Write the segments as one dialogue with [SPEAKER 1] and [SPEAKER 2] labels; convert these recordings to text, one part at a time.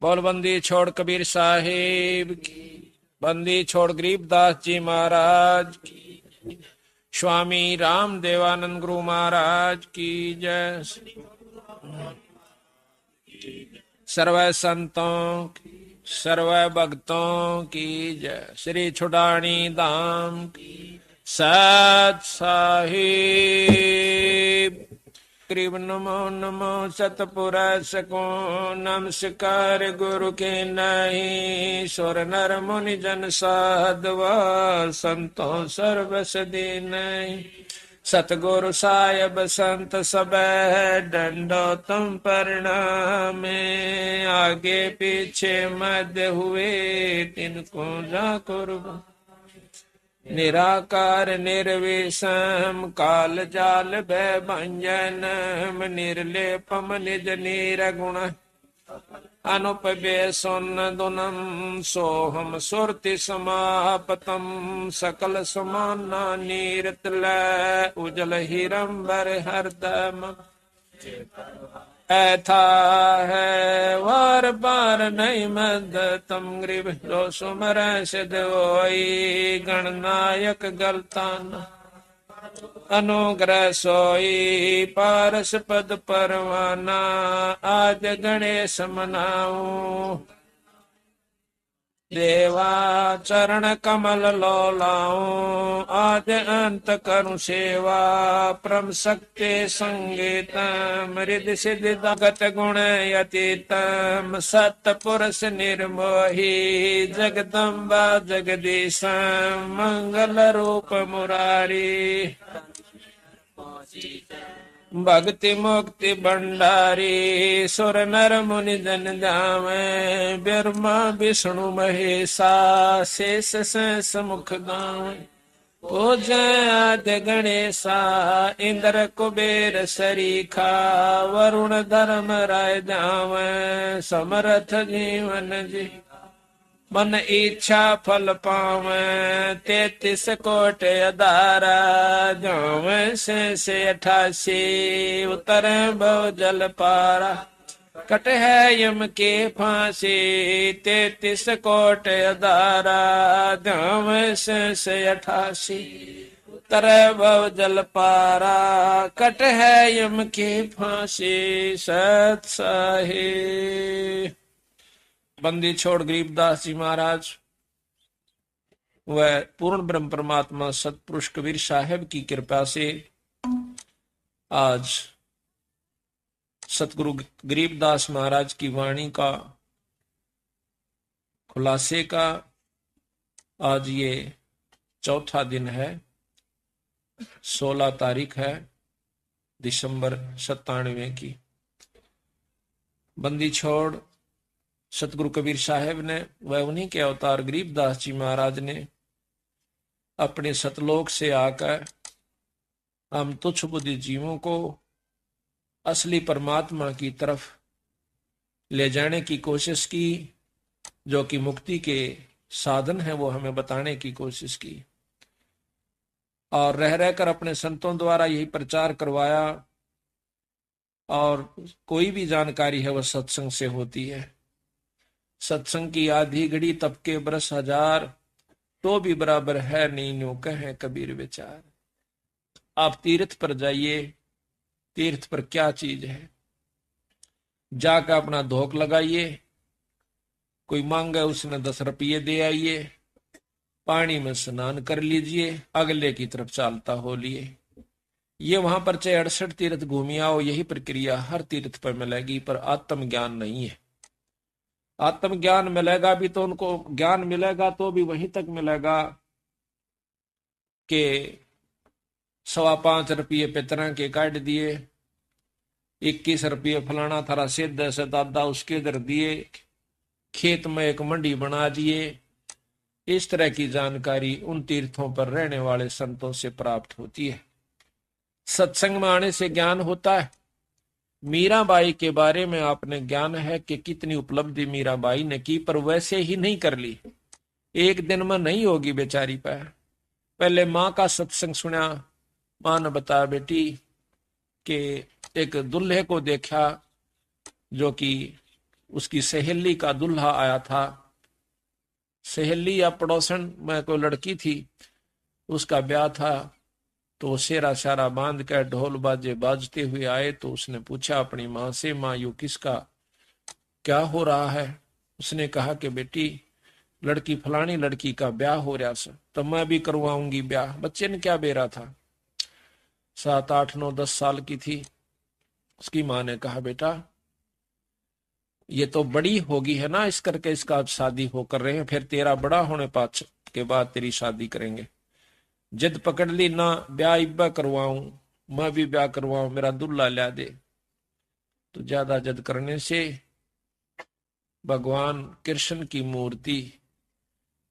[SPEAKER 1] बोल बंदी छोड़ कबीर साहिब की, बंदी छोड़ गरीबदास जी महाराज की, स्वामी राम देवानंद गुरु महाराज की जय। सर्व संतों की, सर्व भक्तों की जय। श्री छुड़ानी धाम की सत साहिब। ग्रीब नमो नमो सतपुरुष को नमस्कार गुरु के नहीं, सुर नर मुनि जन साधवा संतों सर्वस दीन। सतगुरु साहिब संत सब डंडो तुम प्रणामे, आगे पीछे मध्य हुए तिनको जा कुर्बान। निराकार निर्विषम काल जाल भय भंजनम, निर्लेपम निज निर्गुण अनुपव्य सोन्नदुनम, सोहम सुरति समापतम सकल समाना नीरतल, उजल हिरंबर हरदम ऐथा है वार पार नहीं मद तम ग्रीब जो सुमर सिद्ध होई, गणनायक गलतान अनुग्रह सोई, पारस पद परवाना आज गणेश मनाऊ। देवा चरण कमल लोलाऊं, आज अंत करूं सेवा, परम शक्ति संगीतम रिद्धि सिद्धि गत गुण यतीतम, सतपुरुष निर्मोही जगदम्बा जगदीशम, मंगल रूप मुरारी भक्ति मुक्ति भंडारी, सुर नर मुनि जन जावे, ब्रह्मा विष्णु महेशा शेष शेष मुख गावे, पूजय आदि गणेशा इंद्र कुबेर सरीखा, वरुण धर्म राय जावे, समर्थ जीवन जी मन इच्छा फल पावे, 33 कोट अदारा जावे से 88 उतर भव जल पारा, कट है यम के फांसी 33 कोट अदारा जावे से 88 उतर भव जल पारा, कट है यम के फांसी सत साहिब। बंदी छोड़ गरीबदास जी महाराज वह पूर्ण ब्रह्म परमात्मा सतपुरुष कबीर साहिब की कृपा से आज सतगुरु गरीबदास महाराज की वाणी का खुलासे का आज ये चौथा दिन है। 16 तारीख है दिसंबर 97 की। बंदी छोड़ सतगुरु कबीर साहिब ने वह उन्हीं के अवतार गरीबदास जी महाराज ने अपने सतलोक से आकर हम तुच्छ बुद्धि जीवों को असली परमात्मा की तरफ ले जाने की कोशिश की, जो कि मुक्ति के साधन है वो हमें बताने की कोशिश की, और रह रहकर अपने संतों द्वारा यही प्रचार करवाया। और कोई भी जानकारी है वह सत्संग से होती है। सत्संग की आधी घड़ी तब के बरस हजार, तो भी बराबर है नहीं नो कहे कबीर विचार। आप तीर्थ पर जाइए, तीर्थ पर क्या चीज है, जाकर अपना धोख लगाइए, कोई मांगे उसने 10 रुपये दे आइए, पानी में स्नान कर लीजिए, अगले की तरफ चालता हो लिए। ये वहां पर चाहे 68 तीर्थ घूमी आओ, यही प्रक्रिया हर तीर्थ पर मिलेगी, पर आत्म ज्ञान नहीं है। आत्म ज्ञान मिलेगा भी तो उनको ज्ञान मिलेगा तो भी वहीं तक मिलेगा कि 5.25 रुपये पितरा के काट दिए, 21 रुपये फलाना थारा सिद्ध से दादा उसके इधर दिए, खेत में एक मंडी बना दिए। इस तरह की जानकारी उन तीर्थों पर रहने वाले संतों से प्राप्त होती है। सत्संग में आने से ज्ञान होता है। मीराबाई के बारे में आपने ज्ञान है कि कितनी उपलब्धि मीराबाई ने की, पर वैसे ही नहीं कर ली, एक दिन में नहीं होगी बेचारी पर। पहले माँ का सत्संग सुना, माँ ने बताया बेटी कि एक दुल्हे को देखा जो कि उसकी सहेली का दूल्हा आया था। सहेली या पड़ोसन में कोई लड़की थी, उसका ब्याह था। तो वो सेरा सारा बांध कर ढोल बाजे बाजते हुए आए। तो उसने पूछा अपनी माँ से, माँ यू किसका क्या हो रहा है? उसने कहा कि बेटी, लड़की फलानी लड़की का ब्याह हो रहा सर, तो मैं भी करवाऊंगी ब्याह। बच्चे ने क्या बेरा था, 7, 8, 9, 10 साल की थी। उसकी माँ ने कहा, बेटा ये तो बड़ी होगी है ना, इस करके इसका शादी हो कर रहे हैं, फिर तेरा बड़ा होने पाछ के बाद तेरी शादी करेंगे। जिद पकड़ ली, ना ब्याह इब्बा करवाऊं, मैं भी ब्याह करवाऊं, मेरा दूल्हा ला दे। तो ज्यादा जिद करने से भगवान कृष्ण की मूर्ति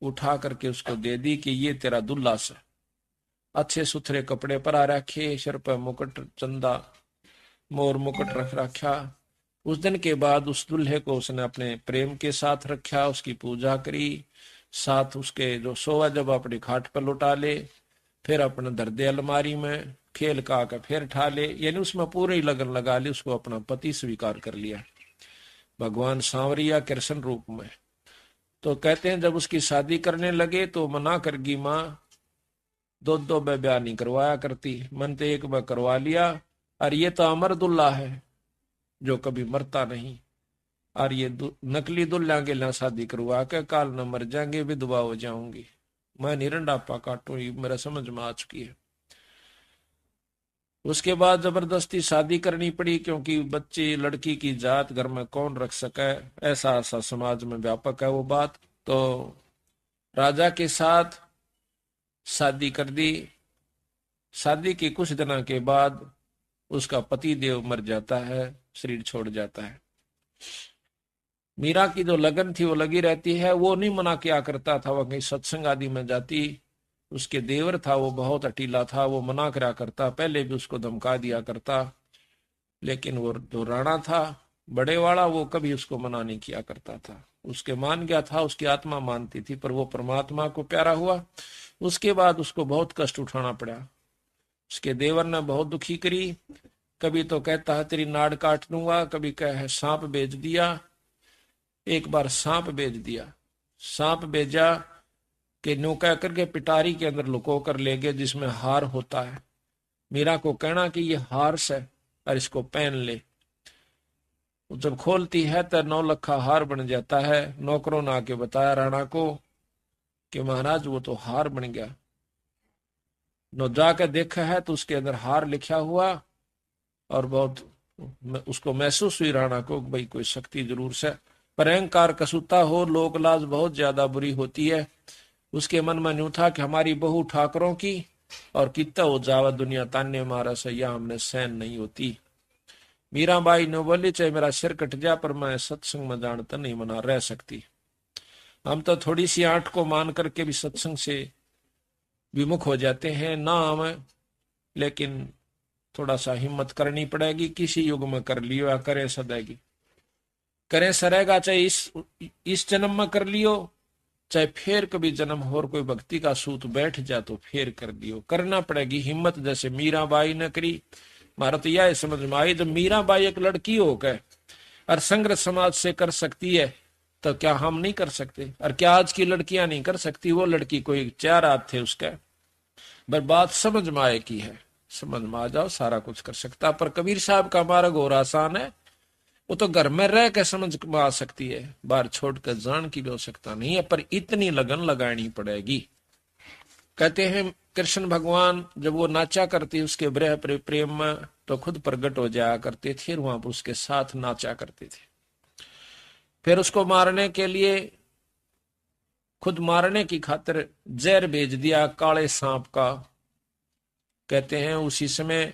[SPEAKER 1] उठा करके उसको दे दी कि ये तेरा दूल्हा से। अच्छे सुथरे कपड़े परा रखे, सिर पर मुकुट, चंदा मोर मुकुट रख रखा। उस दिन के बाद उस दूल्हे को उसने अपने प्रेम के साथ रखा, उसकी पूजा करी, साथ उसके जो सोवा जब अपनी खाट पर लुटा ले, फिर अपने धर दे अलमारी में, खेल का के फिर ठा ले, यानी उसमें पूरी लगन लगा ली, उसको अपना पति स्वीकार कर लिया भगवान सांवरिया कृष्ण रूप में। तो कहते हैं जब उसकी शादी करने लगे तो मना करगी माँ, दो दो ब्याह नहीं करवाया करती, मन तो एक बार करवा लिया, और ये तो अमर दुल्ला है जो कभी मरता नहीं, और ये नकली दुल्ला के लिए शादी करवा के काल न मर जाएंगे, विधवा हो जाऊंगी, मैं निरंडापा काटू, मेरा समझ में आ चुकी है। उसके बाद जबरदस्ती शादी करनी पड़ी, क्योंकि बच्ची लड़की की जात घर में कौन रख सके, ऐसा ऐसा समाज में व्यापक है वो बात। तो राजा के साथ शादी कर दी। शादी के कुछ दिनों के बाद उसका पति देव मर जाता है, शरीर छोड़ जाता है। मीरा की जो लगन थी वो लगी रहती है, वो नहीं मना किया करता था, वह कहीं सत्संग आदि में जाती। उसके देवर था वो बहुत अटीला था, वो मना करा करता, पहले भी उसको धमका दिया करता, लेकिन वो जो राणा था बड़े वाला, वो कभी उसको मना नहीं किया करता था। उसके मान गया था, उसकी आत्मा मानती थी, पर वो परमात्मा को प्यारा हुआ। उसके बाद उसको बहुत कष्ट उठाना पड़ा। उसके देवर ने बहुत दुखी करी, कभी तो कहता है तेरी नाड़ काट दूंगा, कभी कहे सांप बेच दिया। एक बार सांप बेच दिया, सांप बेचा कि नो कह करके पिटारी के अंदर लुको कर ले गए, जिसमें हार होता है। मीरा को कहना कि ये हार से और इसको पहन ले। जब खोलती है तो 9 लखा हार बन जाता है। नौकरों ने आके बताया राणा को कि महाराज वो तो हार बन गया। नो जाकर देखा है तो उसके अंदर हार लिखा हुआ, और बहुत उसको महसूस हुई राणा को भाई कोई शक्ति जरूर से, पर अहंकार कसूता हो, लोक लाज बहुत ज्यादा बुरी होती है। उसके मन में न्यू था कि हमारी बहू ठाकरों की, और कितना हो जावा दुनिया तान्य मारा से, या हमने सहन नहीं होती। मीराबाई ने बोली चाहे मेरा सिर कट जा, पर मैं सत्संग में जानता नहीं मना रह सकती। हम तो थोड़ी सी आंट को मान करके भी सत्संग से विमुख हो जाते हैं ना हमें, लेकिन थोड़ा सा हिम्मत करनी पड़ेगी, किसी युग में कर लियो या करे सदैगी, करे सरेगा, चाहे इस जन्म में कर लियो, चाहे फिर कभी जन्म और कोई भक्ति का सूत बैठ जाए तो फिर कर लियो, करना पड़ेगी हिम्मत, जैसे मीराबाई ने करी। मारा तो यह समझ में आई, जब मीराबाई एक लड़की हो गए और संग्रह समाज से कर सकती है, तो क्या हम नहीं कर सकते? और क्या आज की लड़कियां नहीं कर सकती? वो लड़की कोई 4 हाथ थे उसके, पर बात समझ में आए की है, समझ में आ जाओ सारा कुछ कर सकता। पर कबीर साहब का मार्ग और आसान है, वो तो घर में रह के समझ में आ सकती है, बाहर छोड़कर जान की भी आवश्यकता नहीं है, पर इतनी लगन लगानी पड़ेगी। कहते हैं कृष्ण भगवान जब वो नाचा करते उसके ब्रह प्रेम में, तो खुद प्रकट हो जाया करते थे, वहां पर उसके साथ नाचा करते थे। फिर उसको मारने के लिए, खुद मारने की खातिर जहर भेज दिया काले सांप का। कहते हैं उसी समय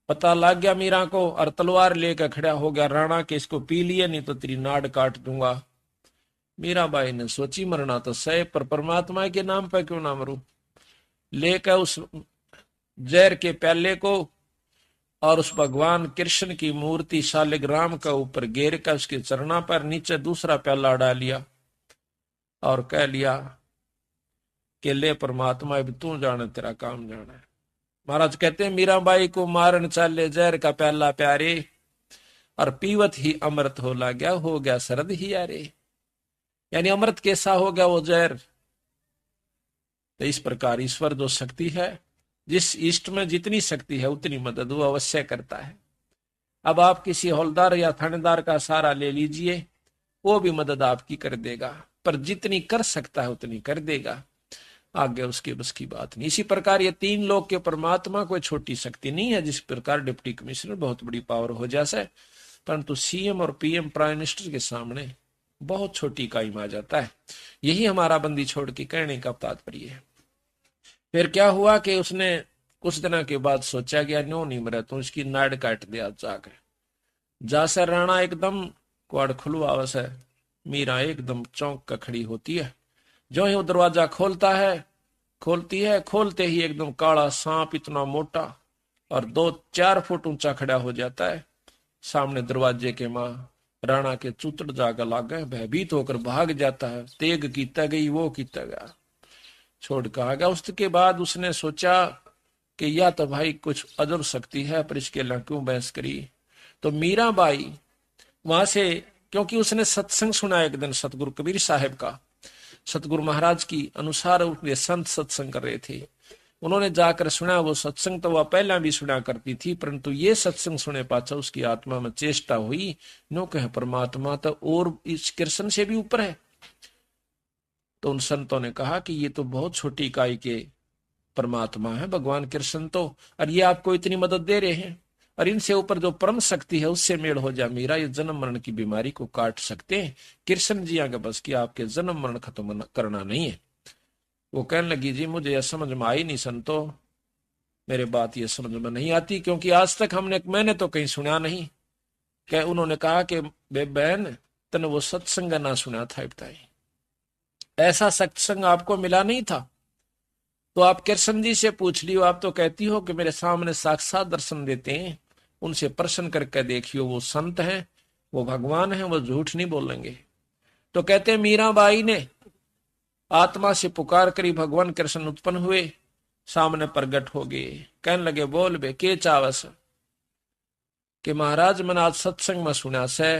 [SPEAKER 1] पता लग गया मीरा को, और तलवार लेकर खड़ा हो गया राणा के, इसको पी लिए नहीं तो तेरी नाड़ काट दूंगा। मीराबाई ने सोची मरना तो सही, पर परमात्मा के नाम पर क्यों ना मरूं। लेकर उस जहर के प्याले को और उस भगवान कृष्ण की मूर्ति शालिग्राम का ऊपर घेर कर उसके चरणा पर नीचे दूसरा प्याला डाल लिया, और कह लिया कि ले परमात्मा अब तू जाने, तेरा काम जाना है। महाराज कहते हैं मीराबाई को मारन चाले जहर का प्याला प्यारे, और पीवत ही अमृत हो गया शरद ही यारे। यानी अमृत कैसा हो गया वो जहर। तो इस प्रकार ईश्वर जो शक्ति है, जिस इष्ट में जितनी शक्ति है उतनी मदद वो अवश्य करता है। अब आप किसी हौलदार या थानेदार का सहारा ले लीजिए, वो भी मदद आपकी कर देगा, पर जितनी कर सकता है उतनी कर देगा, आगे उसके बस की बात नहीं। इसी प्रकार ये तीन लोग के परमात्मा कोई छोटी शक्ति नहीं है। जिस प्रकार डिप्टी कमिश्नर बहुत बड़ी पावर हो जाए, परंतु सीएम और पीएम प्राइम मिनिस्टर के सामने बहुत छोटी इकाई में आ जाता है। यही हमारा बंदी छोड़ के कहने का तात्पर्य है। फिर क्या हुआ कि उसने कुछ दिनों के बाद सोचा गया न्यो नहीं मरे तो उसकी नाड़ काट दिया जाकर। जासे राणा एकदम क्वाड़ खुलवावस है, मीरा एकदम चौंक कर खड़ी होती है। जो ही वो दरवाजा खोलती है, खोलते ही एकदम काला सांप इतना मोटा और 2-4 फुट ऊंचा खड़ा हो जाता है सामने दरवाजे के। मां राणा के चूतड़ जाकर लागे, भयभीत होकर भाग जाता है। तेग कीता गई वो कीता गया, छोड़ कर आ गया। उसके बाद उसने सोचा कि या तो भाई कुछ अजब शक्ति है, पर इसके लिए क्यों बहस करी। तो मीराबाई वहां से, क्योंकि उसने सत्संग सुना एक दिन सतगुरु कबीर साहब का, सतगुरु महाराज की अनुसार उनके संत सत्संग कर रहे थे, उन्होंने जाकर सुना। वो सत्संग तो वह पहला भी सुना करती थी, परंतु ये सत्संग सुने पाचा उसकी आत्मा में चेष्टा हुई, नो कहे परमात्मा तो और इस कृष्ण से भी ऊपर है। तो उन संतों ने कहा कि ये तो बहुत छोटी इकाई के परमात्मा है भगवान कृष्ण तो, और ये आपको इतनी मदद दे रहे हैं, और इनसे ऊपर जो परम शक्ति है उससे मेल हो जा मीरा, ये जन्म मरण की बीमारी को काट सकते हैं। कृष्ण जी आगे बस कि आपके जन्म मरण खत्म करना नहीं है। वो कहने लगी जी मुझे यह समझ में आई नहीं संतो, मेरे बात ये समझ में नहीं आती, क्योंकि आज तक मैंने तो कहीं सुना नहीं। क्या उन्होंने कहा कि बहन तने वो सत्संग ना सुना था, बताई ऐसा सत्संग आपको मिला नहीं था तो आप कृष्ण जी से पूछ लियो। आप तो कहती हो कि मेरे सामने साक्षात दर्शन देते हैं, उनसे प्रश्न करके देखियो, वो संत हैं, वो भगवान हैं, वो झूठ नहीं बोलेंगे। तो कहते मीराबाई ने आत्मा से पुकार करी, भगवान कृष्ण उत्पन्न हुए, सामने प्रगट हो गए। कहने लगे बोल बे के चावस कि महाराज मैंने आज सत्संग में सुना से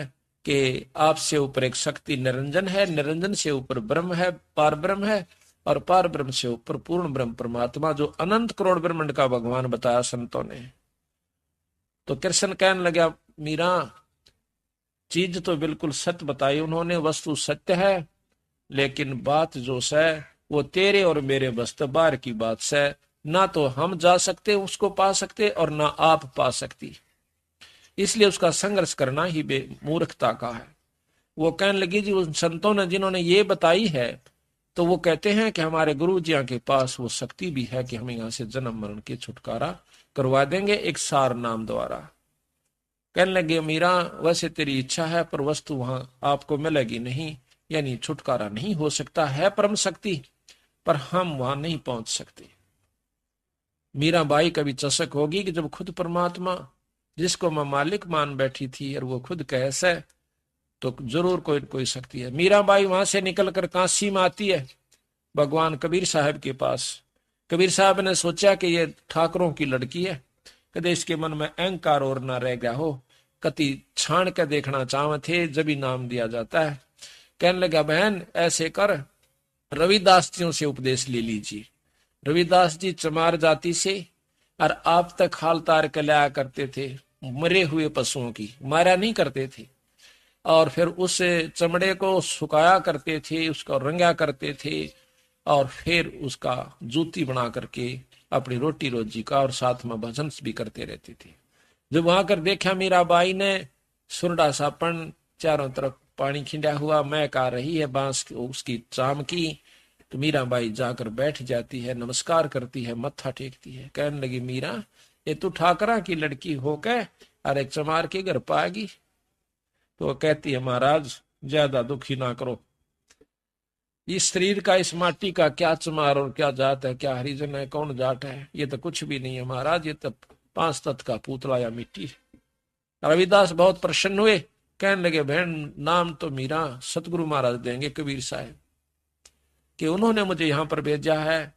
[SPEAKER 1] कि आपसे ऊपर एक शक्ति निरंजन है, निरंजन से ऊपर ब्रह्म है, पार ब्रह्म है, और पार ब्रह्म से ऊपर पूर्ण ब्रह्म परमात्मा जो अनंत करोड़ ब्रह्मांड का भगवान बताया संतों ने। तो कृष्ण कहने लगा मीरा चीज तो बिल्कुल सत्य बताई उन्होंने, वस्तु सत्य है, लेकिन बात जो है वो तेरे और मेरे बस बाहर की बात है, ना तो हम जा सकते उसको पा सकते और ना आप पा सकती, इसलिए उसका संघर्ष करना ही मूर्खता का है। वो कहने लगी जी उन संतों ने जिन्होंने ये बताई है, तो वो कहते हैं कि हमारे गुरु जी के पास वो शक्ति भी है कि हमें यहाँ से जन्म मरण के छुटकारा करवा देंगे एक सार नाम द्वारा। कहने लगे मीरा वैसे तेरी इच्छा है, पर वस्तु वहां आपको मिलेगी नहीं, यानी छुटकारा नहीं हो सकता है परम शक्ति, पर हम वहां नहीं पहुंच सकते। मीराबाई का भी चशक होगी कि जब खुद परमात्मा जिसको मैं मालिक मान बैठी थी और वो खुद कैसे, तो जरूर कोई कोई शक्ति है। मीराबाई वहां से निकलकर काशी में आती है भगवान कबीर साहब के पास। कबीर साहब ने सोचा कि ये ठाकरों की लड़की है, कदे इसके मन में अहंकार और ना रह गया हो, कति छाण के देखना चाहते थे जब ही नाम दिया जाता है। कहने लगा बहन ऐसे कर, रविदास जियों से उपदेश ले लीजिए। रविदास जी चमार जाति से, और आप तक हाल तार के लाया करते थे मरे हुए पशुओं की, मारा नहीं करते थे, और फिर उस चमड़े को सुखाया करते थे, उसको रंगा करते थे, और फिर उसका जूती बना करके अपनी रोटी रोजी का और साथ में भजन भी करते रहते थे। जब वहां कर देखा मीराबाई ने सुरडा सापन चारों तरफ पानी खिंडा हुआ महक आ रही है बांस उसकी चाम की, तो मीराबाई जाकर बैठ जाती है, नमस्कार करती है, मत्था टेकती है। कहने लगी मीरा ये तू ठाकरा की लड़की हो के और एक चमार के घर पाएगी? तो कहती है महाराज ज्यादा दुखी ना करो, इस शरीर का इस माटी का क्या चमार और क्या जात है, क्या हरिजन है, कौन जाट है, ये तो कुछ भी नहीं है महाराज, ये तो 5 तत्व का पुतला या मिट्टी है। रविदास बहुत प्रसन्न हुए, कहने लगे बहन नाम तो मीरा सतगुरु महाराज देंगे कबीर साहब, कि उन्होंने मुझे यहां पर भेजा है।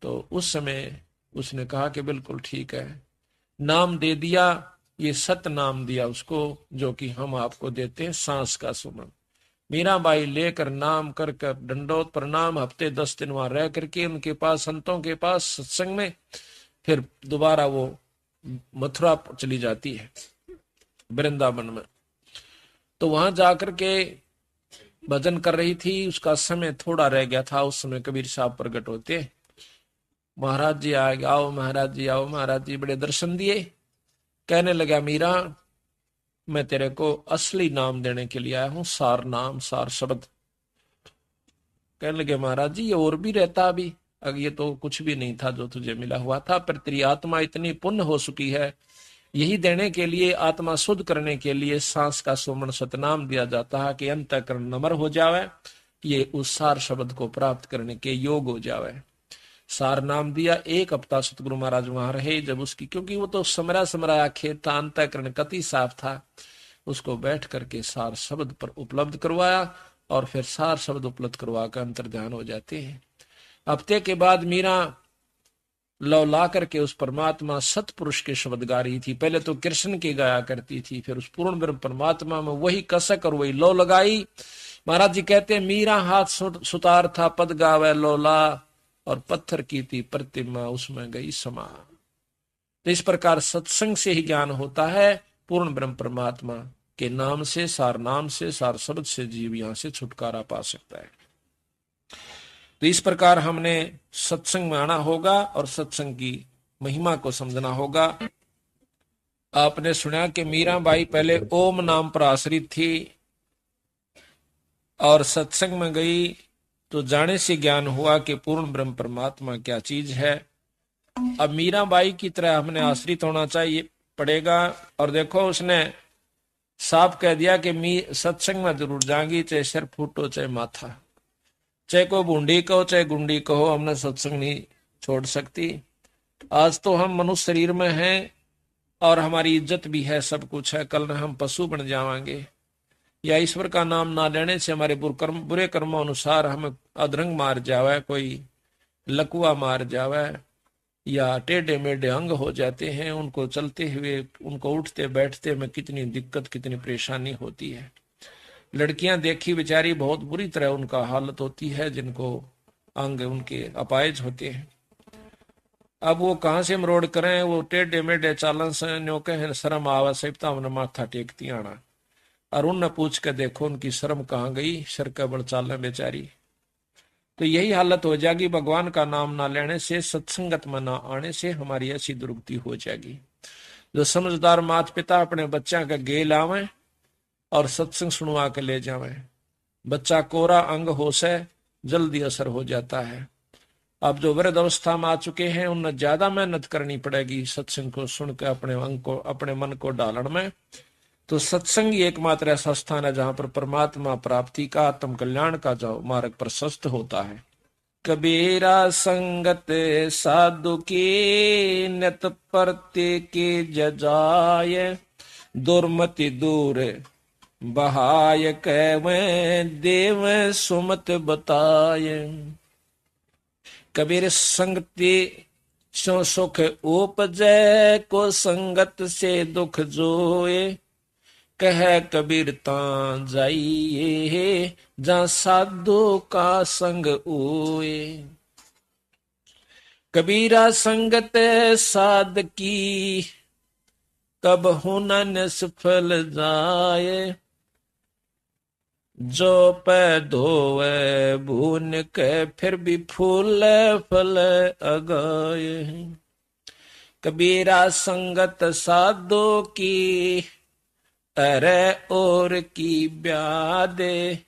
[SPEAKER 1] तो उस समय उसने कहा कि बिल्कुल ठीक है, नाम दे दिया ये सत नाम दिया उसको, जो कि हम आपको देते हैं सांस का सुमन। मीराबाई लेकर नाम कर कर दंडोत प्रणाम, हफ्ते 10 दिन वहां रह करके उनके पास, संतों के पास सत्संग में, फिर दोबारा वो मथुरा चली जाती है वृंदावन में। तो वहां जाकर के भजन कर रही थी, उसका समय थोड़ा रह गया था। उस समय कबीर साहब प्रकट होते, महाराज जी आ गए, आओ महाराज जी आओ। महाराज जी बड़े दर्शन दिए, कहने लगा मीरा मैं तेरे को असली नाम देने के लिए आया हूं, सार नाम, सार शब्द। कहने लगे महाराज जी ये और भी रहता अभी, अगर ये तो कुछ भी नहीं था जो तुझे मिला हुआ था, पर तेरी आत्मा इतनी पुण्य हो चुकी है, यही देने के लिए, आत्मा शुद्ध करने के लिए सांस का सुमन सतनाम दिया जाता है कि अंतःकरण नम्र हो जावे, ये उस सार शब्द को प्राप्त करने के योग हो जावे। सार नाम दिया। 1 हफ्ता सतगुरु महाराज वहां रहे। जब उसकी, क्योंकि वो तो समरा समराया खेत था, अंतःकरण कति साफ था, उसको बैठ करके सार शब्द पर उपलब्ध करवाया, और फिर सार शब्द उपलब्ध करवा कर अंतर ध्यान हो जाते हैं। हफ्ते के बाद मीरा लौ ला करके उस परमात्मा सतपुरुष के शब्द गा रही थी। पहले तो कृष्ण के गाया करती थी, फिर उस पूर्ण ब्रह्म परमात्मा में वही कसक और वही लौ लगाई। महाराज जी कहते हैं मीरा हाथ सुतार था, पद गावे लौला, और पत्थर की थी प्रतिमा उसमें गई समा। तो इस प्रकार सत्संग से ही ज्ञान होता है, पूर्ण ब्रह्म परमात्मा के नाम से, सार शब्द से जीव यहां से छुटकारा पा सकता है। तो इस प्रकार हमने सत्संग में आना होगा और सत्संग की महिमा को समझना होगा। आपने सुना कि मीराबाई पहले ओम नाम पर आश्रित थी और सत्संग में गई तो जाने से ज्ञान हुआ कि पूर्ण ब्रह्म परमात्मा क्या चीज है। अब मीराबाई की तरह हमने आश्रित होना चाहिए पड़ेगा। और देखो उसने साफ कह दिया कि सत्संग में जरूर जाएंगी, चाहे सिर फूटो चाहे माथा, चाहे को बूंदी कहो चाहे गुंडी कहो, हमने सत्संग नहीं छोड़ सकती। आज तो हम मनुष्य शरीर में हैं और हमारी इज्जत भी है, सब कुछ है, कल हम पशु बन जाएंगे, या ईश्वर का नाम ना लेने से हमारे बुरे कर्मों अनुसार हमें अधरंग मार जावे, कोई लकुआ मार जावे, या टेढ़े मेढ़े अंग हो जाते हैं, उनको चलते हुए, उनको उठते बैठते में कितनी दिक्कत, कितनी परेशानी होती है। लड़कियां देखी बेचारी बहुत बुरी तरह उनका हालत होती है, जिनको अंग उनके अपायज होते हैं। अब वो कहां से मरोड़ करें, वो टेढ़े मेढ़े चालन से न्यो कहे शर्म आवा सहिता उन्हें माथा टेकती आना। और उन पूछ के देखो उनकी शर्म कहाँ गई, सर का बड़ चाल बेचारी। तो यही हालत हो जाएगी भगवान का नाम ना लेने से, सत्संगत में ना आने से हमारी ऐसी दुर्गति हो जाएगी। जो समझदार माता पिता अपने बच्चा का गे लावे और सत्संग सुनवा के ले जावे, बच्चा कोरा अंग हो से जल्दी असर हो जाता है। अब जो वृद्ध अवस्था में आ चुके हैं उन्हें ज्यादा मेहनत करनी पड़ेगी सत्संग को सुनकर अपने अंग को, अपने मन को डालने में। तो सत्संग ही एकमात्र ऐसा स्थान है जहां पर परमात्मा प्राप्ति का, आत्म कल्याण का जो मार्ग प्रशस्त होता है। कबीरा संगत साधु की नित परते के जजाय, दुर्मति दूर बहाय कहवे देव सुमत बताय। कबीर संगति सो सुख उपजय, को संगत से दुख जोए, कह कबीर तां जाइए जहां साधु का संग ओए। कबीरा संगत साध की, कब होना निष्फल जाए, जो पै धोवे भून के फिर भी फूल फल अगाए। कबीरा संगत साधु की, अरे और की ब्यादे,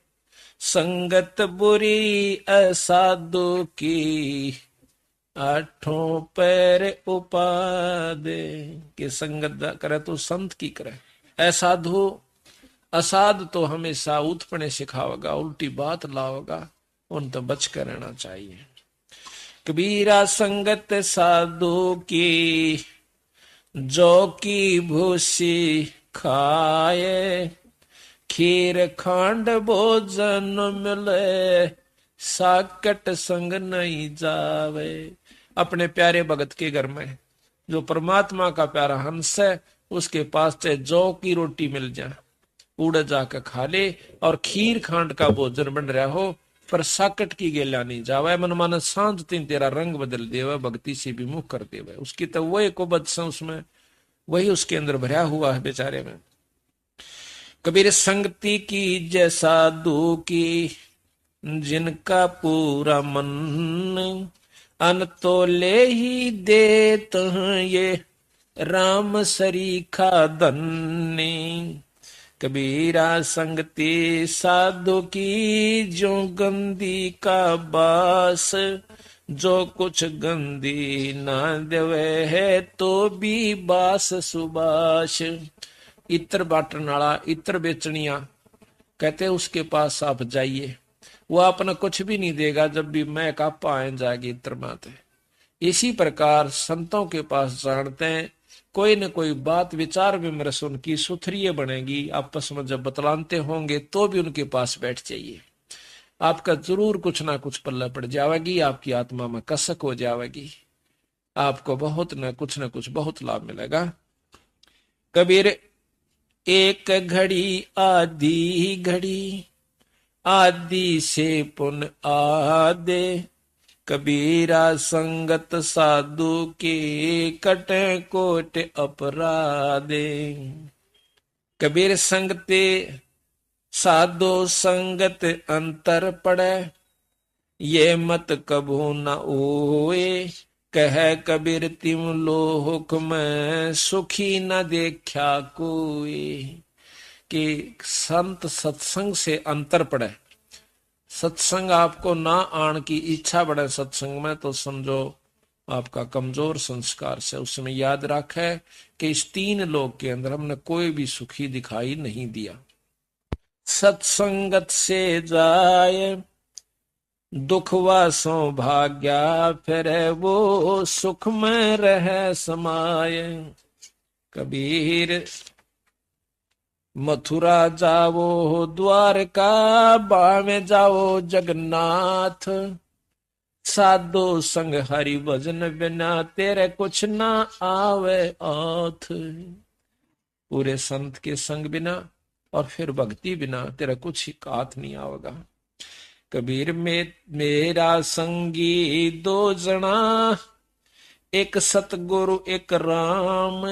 [SPEAKER 1] संगत बुरी असाधु की, आठों पैर उपादे। कि संगत करे तो संत की करे, असाधु असाध तो हमेशा उत्पन्न सिखावेगा, उल्टी बात लावेगा, उन तो बच कर रहना चाहिए। कबीरा संगत साधु की, जो की भूसी खाए, खीर खांड भोजन मिले, साकट संग नहीं जावे। अपने प्यारे भगत के घर में जो परमात्मा का प्यारा हंस है, उसके पास चाहे जौ की रोटी मिल जाए, उड़ जाकर खा ले, और खीर खांड का भोजन बन रहा हो पर साकट की गेला नहीं जावे, मन माना सांझ तीन तेरा रंग बदल देवे, भक्ति से विमुख कर देवे। उसकी तो वही को बदसा उसमें, वही उसके अंदर भरा हुआ है बेचारे में। कबीर संगति की जैसा दू की जिनका पूरा मन, अन तो ले ही देत हैं ये राम सरीखा धन्य। कबीरा संगति साधु की जो गंदी का बास, जो कुछ गंदी ना देवे है तो भी बास सुबास। इत्र बाटन वाला, इत्र बेचनिया कहते उसके पास आप जाइए, वो अपना कुछ भी नहीं देगा जब भी मैं कापा आए जाएगी इत्र माते। इसी प्रकार संतों के पास जानते हैं, कोई न कोई बात विचार विमर्श उनकी सुथरी बनेगी, आपस में जब बतलाते होंगे तो भी उनके पास बैठ जाइए, आपका जरूर कुछ ना कुछ पल्ला पड़ जाएगी, आपकी आत्मा में कसक हो जाएगी, आपको बहुत न कुछ बहुत लाभ मिलेगा। कबीर एक घड़ी आधी घड़ी, आदि से पुन आदे। कबीरा संगत साधु के कटे कोट अपराधे। कबीर संगते साधु संगत अंतर पड़े, ये मत कबू न ओए। कह कबीर तिम लोक में सुखी न देखा कोई। कि संत सत्संग से अंतर पड़े, सत्संग आपको ना आन की इच्छा बढ़े सत्संग में, तो समझो आपका कमजोर संस्कार से। उसमें याद रखे कि इस तीन लोक के अंदर हमने कोई भी सुखी दिखाई नहीं दिया। सत्संगत से जाए दुख व सौभाग्या, फिर वो सुख में रह समाये। कबीर मथुरा जाओ द्वारका, बामे जाओ जगन्नाथ। साधो संग हरि भजन बिना, तेरे कुछ ना आवे आथ। पूरे संत के संग बिना और फिर भक्ति बिना तेरा कुछ ही हाथ नहीं आवेगा। कबीर में मेरा संगी दो जना, एक सतगुरु एक राम।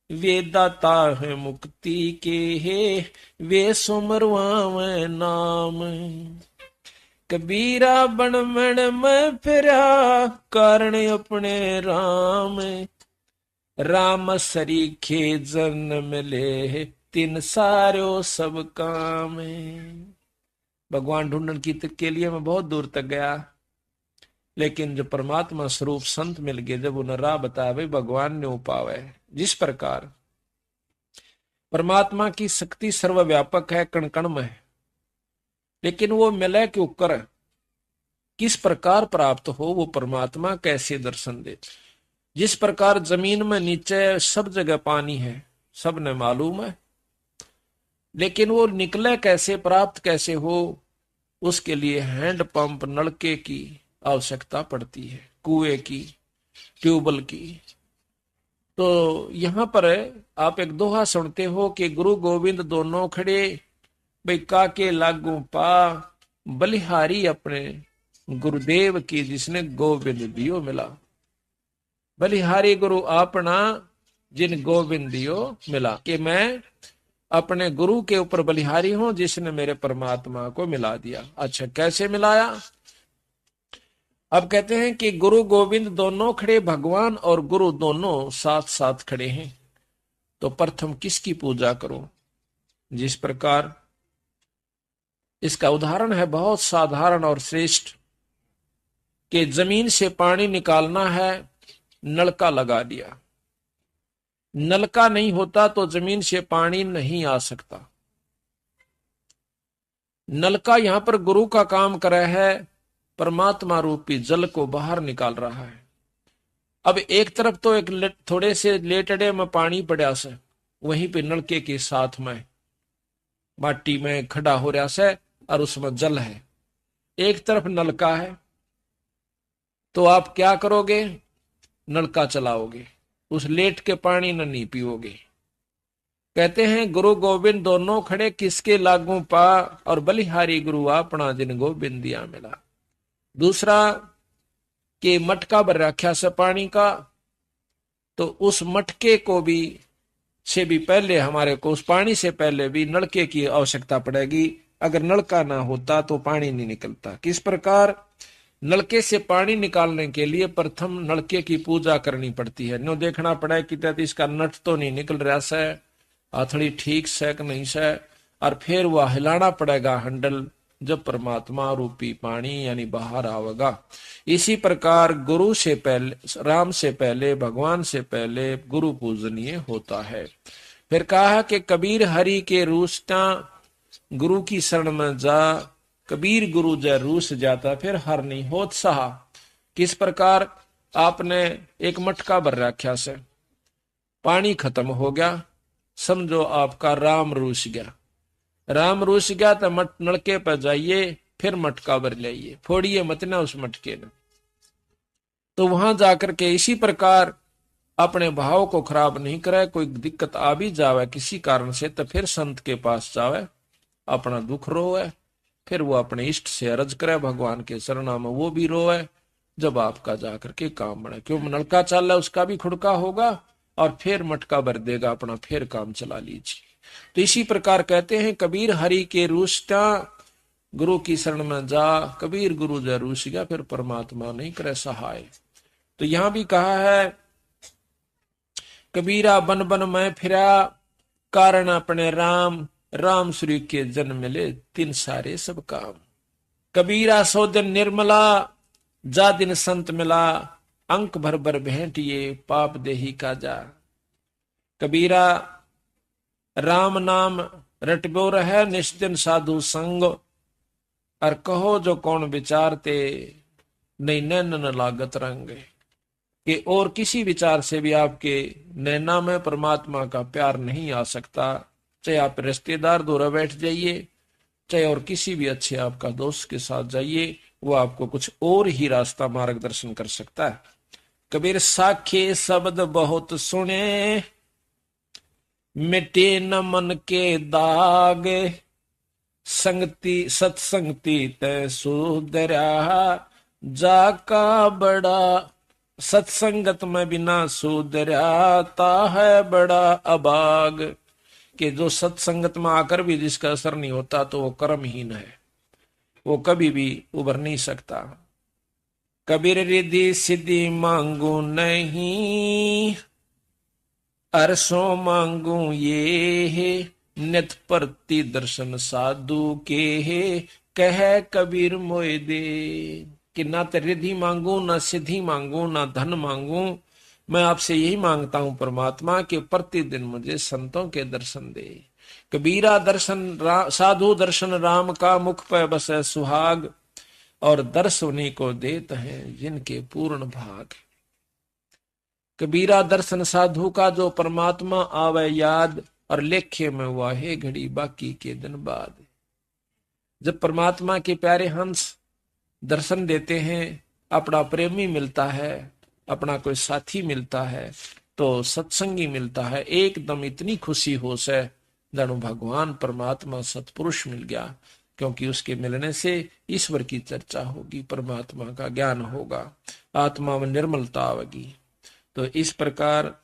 [SPEAKER 1] वे दाता है मुक्ति के है, वे सुमरवावे नाम। कबीरा बन मन में फिरा, कारण अपने राम। राम सरीखे जन्म मिले, तीन सारो सब काम। भगवान ढूंढन की के लिए मैं बहुत दूर तक गया, लेकिन जब परमात्मा स्वरूप संत मिल गए, जब उन्हें राह बताया, भाई भगवान ने उपावे। जिस प्रकार परमात्मा की शक्ति सर्वव्यापक है, कण कण में है, लेकिन वो मिले क्यों कर, किस प्रकार प्राप्त हो, वो परमात्मा कैसे दर्शन दे। जिस प्रकार जमीन में नीचे सब जगह पानी है, सब ने मालूम है, लेकिन वो निकले कैसे, प्राप्त कैसे हो, उसके लिए हैंड पंप नलके की आवश्यकता पड़ती है, कुएं की, ट्यूबवेल की। तो यहां पर आप एक दोहा सुनते हो कि गुरु गोविंद दोनों खड़े, भाई काके लागू पा, बलिहारी अपने गुरुदेव की, जिसने गोविंद दियो मिला। बलिहारी गुरु आपना, जिन गोविंद दियो मिला। कि मैं अपने गुरु के ऊपर बलिहारी हूं, जिसने मेरे परमात्मा को मिला दिया। अच्छा, कैसे मिलाया? अब कहते हैं कि गुरु गोविंद दोनों खड़े, भगवान और गुरु दोनों साथ साथ खड़े हैं, तो प्रथम किसकी पूजा करो? जिस प्रकार इसका उदाहरण है बहुत साधारण और श्रेष्ठ, कि जमीन से पानी निकालना है, नलका लगा दिया। नलका नहीं होता तो जमीन से पानी नहीं आ सकता। नलका यहां पर गुरु का काम कर रहा है, परमात्मा रूपी जल को बाहर निकाल रहा है। अब एक तरफ तो एक थोड़े से लेटड़े में पानी पड़ा से, वहीं पे नलके के साथ में माटी में खड़ा हो रहा से और उसमें जल है। एक तरफ नलका है, तो आप क्या करोगे? नलका चलाओगे, उस लेट के पानी न नहीं पियोगे। कहते हैं गुरु गोविंद दोनों खड़े किसके लागू पा, और बलिहारी गुरु अपना जिन गोविंद दिया मिला। दूसरा कि मटका भर रखा से पानी का, तो उस मटके को भी से भी पहले हमारे को उस पानी से पहले भी नलके की आवश्यकता पड़ेगी। अगर नलका ना होता तो पानी नहीं निकलता। किस प्रकार? नलके से पानी निकालने के लिए प्रथम नलके की पूजा करनी पड़ती है। नो देखना पड़ा कि इसका नट तो नहीं निकल रहा से, हथड़ी ठीक से कि नहीं से, और फिर वह हिलाना पड़ेगा हैंडल, जब परमात्मा रूपी पानी यानी बाहर आवेगा। इसी प्रकार गुरु से पहले, राम से पहले, भगवान से पहले गुरु पूजनीय होता है। फिर कहा कि कबीर हरि के रूसता गुरु की शरण में जा, कबीर गुरु जय रूस जाता फिर हर नहीं होत सहा। किस प्रकार? आपने एक मटका भर रखा से, पानी खत्म हो गया, समझो आपका राम रूस गया। राम रूस गया तो नलके पर जाइए, फिर मटका भर लाइए, फोड़िए मत ना उस मटके ने। तो वहां जाकर के इसी प्रकार अपने भाव को खराब नहीं करे। कोई दिक्कत आ भी जावे किसी कारण से, तो फिर संत के पास जावे, अपना दुख रोवे, फिर वो अपने इष्ट से अर्ज करे भगवान के शरणा में, वो भी रोवे, जब आपका जाकर के काम बने। क्यों? नलका चाल है उसका भी खुड़का होगा, और फिर मटका भर देगा अपना, फिर काम चला लीजिए। तो इसी प्रकार कहते हैं कबीर हरि के रूसता गुरु की शरण में जा, कबीर गुरु जय रूस गया फिर परमात्मा नहीं करे सहाय। तो यहां भी कहा है कबीरा बन बन मैं फिरा, कारण अपने राम, राम श्री के जन्म मिले तीन सारे सब काम। कबीरा सो दिन निर्मला, जा दिन संत मिला, अंक भर भर भेंटिए पाप देही का जा। कबीरा राम नाम रटबो रहे निष्दिन साधु संग, और कहो जो कौन विचारते नहीं नैन न लागत रंग। कि और किसी विचार से भी आपके नैना में परमात्मा का प्यार नहीं आ सकता। चाहे आप रिश्तेदार दूर बैठ जाइए, चाहे और किसी भी अच्छे आपका दोस्त के साथ जाइए, वो आपको कुछ और ही रास्ता मार्गदर्शन कर सकता है। कबीर साखे शब्द बहुत सुने, मिटे न मन के दाग, संगति सत्संगति तय सुधरा, जाका बड़ा सत्संगत में बिना सुधराता है बड़ा अभाग। कि जो सत्संगत में आकर भी जिसका असर नहीं होता तो वो कर्महीन है, वो कभी भी उभर नहीं सकता। कबीर रिद्धि सिद्धि मांगू नहीं, अरसों मांगू ये है, नित प्रति दर्शन साधु के है, कह कबीर मोए दे। कि ना तो रिद्धि मांगू, ना सिद्धि मांगू, ना धन मांगू, मैं आपसे यही मांगता हूं परमात्मा कि प्रतिदिन मुझे संतों के दर्शन दे। कबीरा दर्शन साधु दर्शन राम का, मुख पे बसे सुहाग, और दर्श उन्हीं को देते हैं जिनके पूर्ण भाग। कबीरा दर्शन साधु का, जो परमात्मा आवे याद, और लेखे में वाहे घड़ी बाकी के दिन बाद। जब परमात्मा के प्यारे हंस दर्शन देते हैं, अपना प्रेमी मिलता है, अपना कोई साथी मिलता है, तो सत्संगी मिलता है, एकदम इतनी खुशी हो से जानो भगवान परमात्मा सतपुरुष मिल गया। क्योंकि उसके मिलने से ईश्वर की चर्चा होगी, परमात्मा का ज्ञान होगा, आत्मा में निर्मलता आवेगी। तो इस प्रकार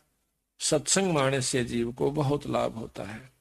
[SPEAKER 1] सत्संग माने से जीव को बहुत लाभ होता है।